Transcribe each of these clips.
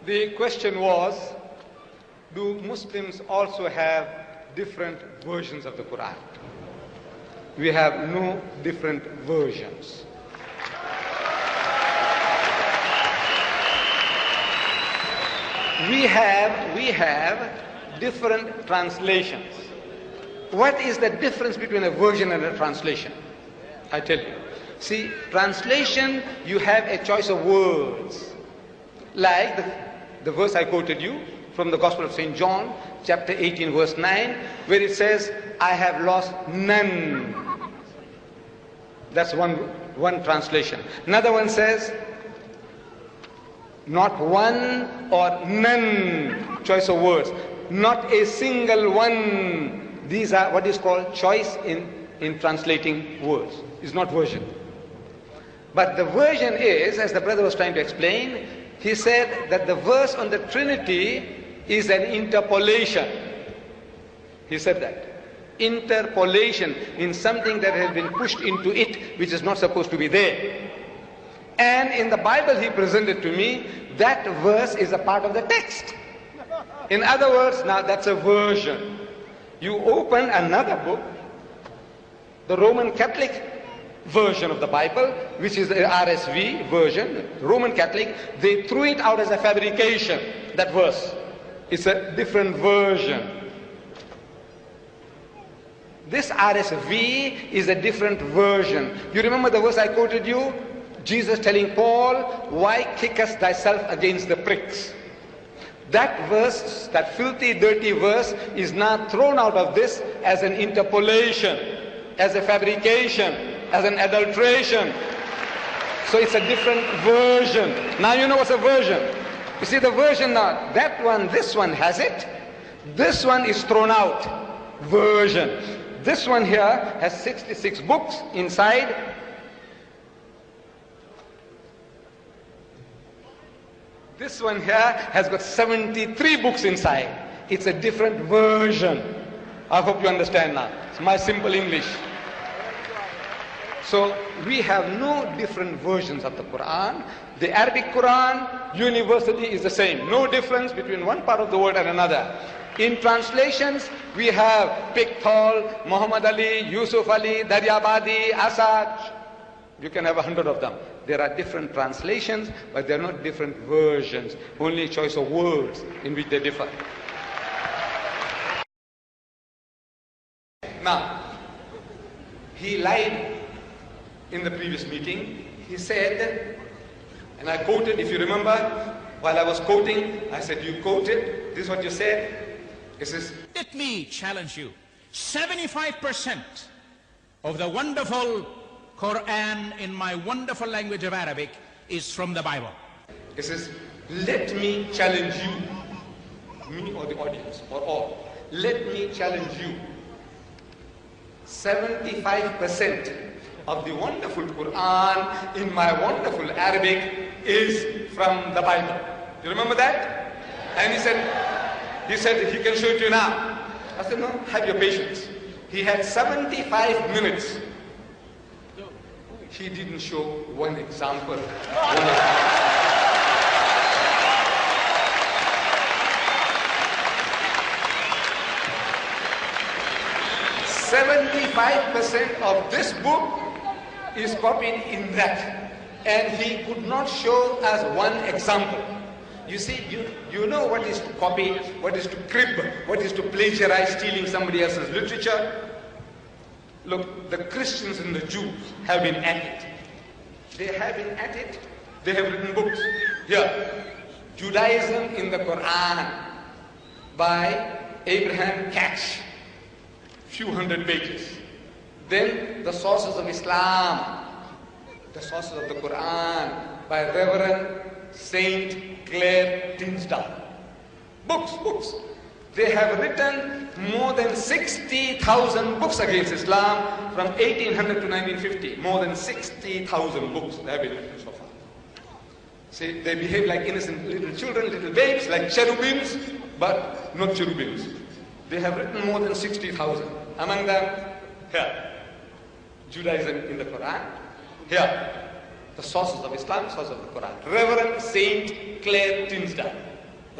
The question was, do Muslims also have different versions of the Quran? We have no different versions. We have different translations. What is the difference between a version and a translation? I tell you. See, translation, you have a choice of words. Like the verse I quoted you from the Gospel of St. John, chapter 18, verse 9, where it says, I have lost none. That's one translation. Another one says, not one or none, choice of words. Not a single one. These are what is called choice in translating words. It's not version. But the version is, as the brother was trying to explain, he said that the verse on the Trinity is an interpolation. He said that. Interpolation in something that has been pushed into it, which is not supposed to be there. And in the Bible he presented to me, that verse is a part of the text. In other words, now that's a version. You open another book, the Roman Catholic version of the Bible, which is the RSV version, Roman Catholic, they threw it out as a fabrication, that verse. It's a different version. This RSV is a different version. You remember the verse I quoted you? Jesus telling Paul, why kickest thyself against the pricks? That verse, that filthy, dirty verse, is now thrown out of this as an interpolation, as a fabrication, as an adulteration. So it's a different version. Now you know what's a version. You see the version now, that one, this one has it. This one is thrown out. Version. This one here has 66 books inside. This one here has got 73 books inside. It's a different version. I hope you understand now. It's my simple English. So we have no different versions of the Quran. The Arabic Quran universally is the same. No difference between one part of the world and another. In translations, we have Piqthal, Muhammad Ali, Yusuf Ali, Daryabadi, Asad. You can have 100 of them. There are different translations, but they're not different versions. Only choice of words in which they differ. Now, he lied in the previous meeting. He said, and I quoted, if you remember, while I was quoting, I said, you quoted, this is what you said. It says, let me challenge you. 75% of the wonderful Quran in my wonderful language of Arabic is from the Bible. It says, let me challenge you, me or the audience, or all. Let me challenge you. 75% of the wonderful Quran in my wonderful Arabic is from the Bible. You remember that? And he said he can show it to you now. I said, no, have your patience. He had 75 minutes. He didn't show one example. 75% of this book is copied in that. And he could not show us one example. You see, you know what is to copy, what is to crib, what is to plagiarize, stealing somebody else's literature. Look, the Christians and the Jews have been at it. They have been at it. They have written books. Here, Judaism in the Quran by Abraham Catch. Few hundred pages. Then the sources of Islam, the sources of the Quran by Reverend Saint Clare Tinsdale. Books. They have written more than 60,000 books against Islam from 1800 to 1950. More than 60,000 books they have been written so far. See, they behave like innocent little children, little babes, like cherubims, but not cherubims. They have written more than 60,000. Among them, here, Judaism in the Quran. Here, the sources of Islam, sources of the Quran. Reverend Saint Clare Tinsdale.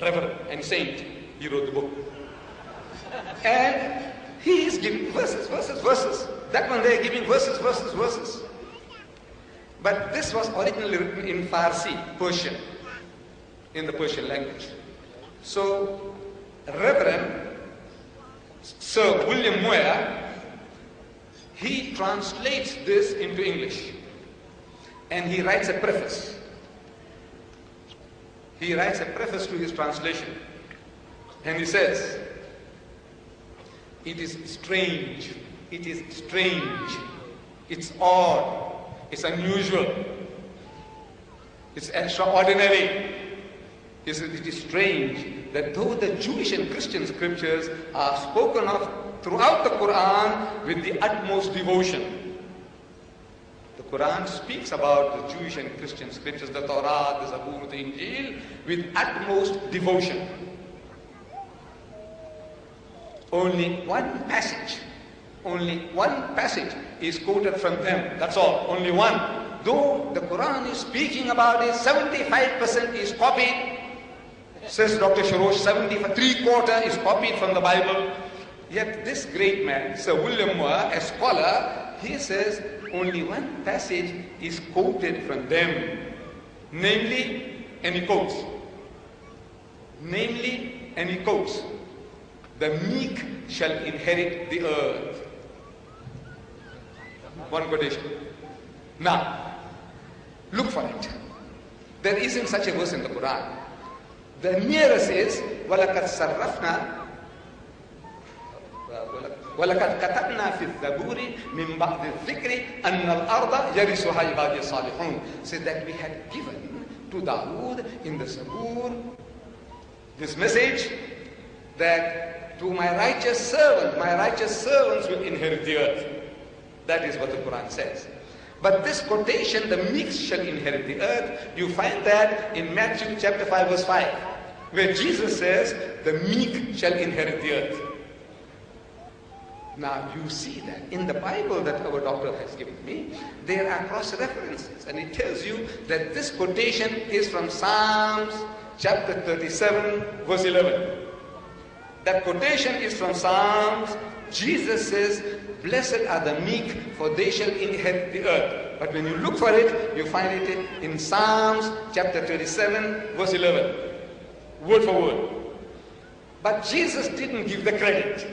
reverend and saint. He wrote the book. And he is giving verses. That one they are giving verses. But this was originally written in Farsi, Persian, in the Persian language. So, Reverend Sir William Moyer, he translates this into English. And he writes a preface. He writes a preface to his translation. And he says, it is strange, it's odd, it's unusual, it's extraordinary. He says, it is strange that though the Jewish and Christian scriptures are spoken of throughout the Quran with the utmost devotion. The Quran speaks about the Jewish and Christian scriptures, the Torah, the Zabur, the Injil, with utmost devotion. Only one passage is quoted from them. That's all, only one. Though the Quran is speaking about it, 75% is copied. Says Dr. Sharosh, 3/4 is copied from the Bible. Yet this great man, Sir William Moore, a scholar, he says only one passage is quoted from them. Namely, and he quotes, the meek shall inherit the earth. One quotation. Now, look for it. There isn't such a verse in the Quran. The nearest is وَلَقَدْ صَرَّفْنَا وَلَقَدْ كَتَبْنَا فِي الزَّبُورِ مِنْ بَعْدِ الذِّكْرِ أَنَّ الْأَرْضَ يَرِثُهَا عِبَادِيَ الصَّالِحُونَ. So that we had given to Dawood in the Zabur this message that to my righteous servants will inherit the earth. That is what the Quran says. But this quotation, the meek shall inherit the earth, you find that in Matthew chapter 5 verse 5, where Jesus says, the meek shall inherit the earth. Now you see that in the Bible that our doctor has given me, there are cross-references, and it tells you that this quotation is from Psalms chapter 37 verse 11. That quotation is from Psalms. Jesus says, blessed are the meek, for they shall inherit the earth. But when you look for it, you find it in Psalms chapter 37 verse 11. Word for word. But Jesus didn't give the credit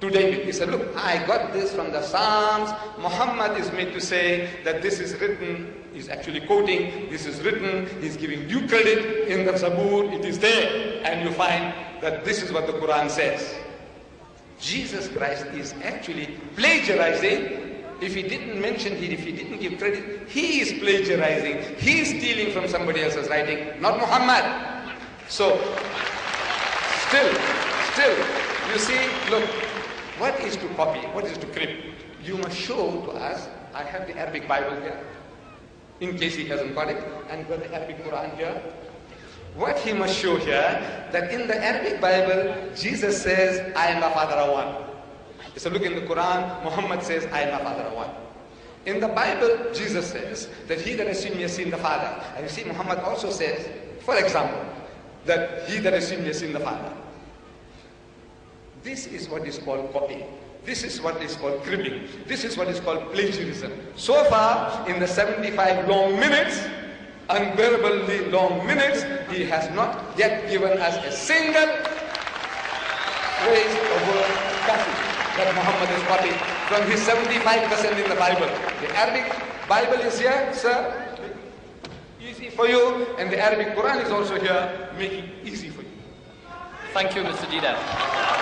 to David. He said, look, I got this from the Psalms. Muhammad is made to say that this is written. He's actually quoting, this is written. He's giving due credit in the Zabur. It is there. And you find that this is what the Quran says. Jesus Christ is actually plagiarizing. If he didn't mention it, if he didn't give credit, he is plagiarizing. He is stealing from somebody else's writing, not Muhammad. So, still, you see, look, what is to copy? What is to crib? You must show to us. I have the Arabic Bible here, in case he hasn't got it, and got the Arabic Quran here. What he must show here, that in the Arabic Bible, Jesus says, I and my Father are one. So look in the Quran, Muhammad says, I and my Father are one. In the Bible, Jesus says that he that has seen me has seen the Father. And you see, Muhammad also says, for example, that he that has seen me has seen the Father. This is what is called copying. This is what is called cribbing. This is what is called plagiarism. So far, in the 75 long minutes, unbearably long minutes, he has not yet given us a single phrase or word passage that Muhammad has copied from his 75% in the Bible. The Arabic Bible is here, sir, easy for you, and the Arabic Quran is also here, making it easy for you. Thank you, Mr. Dida.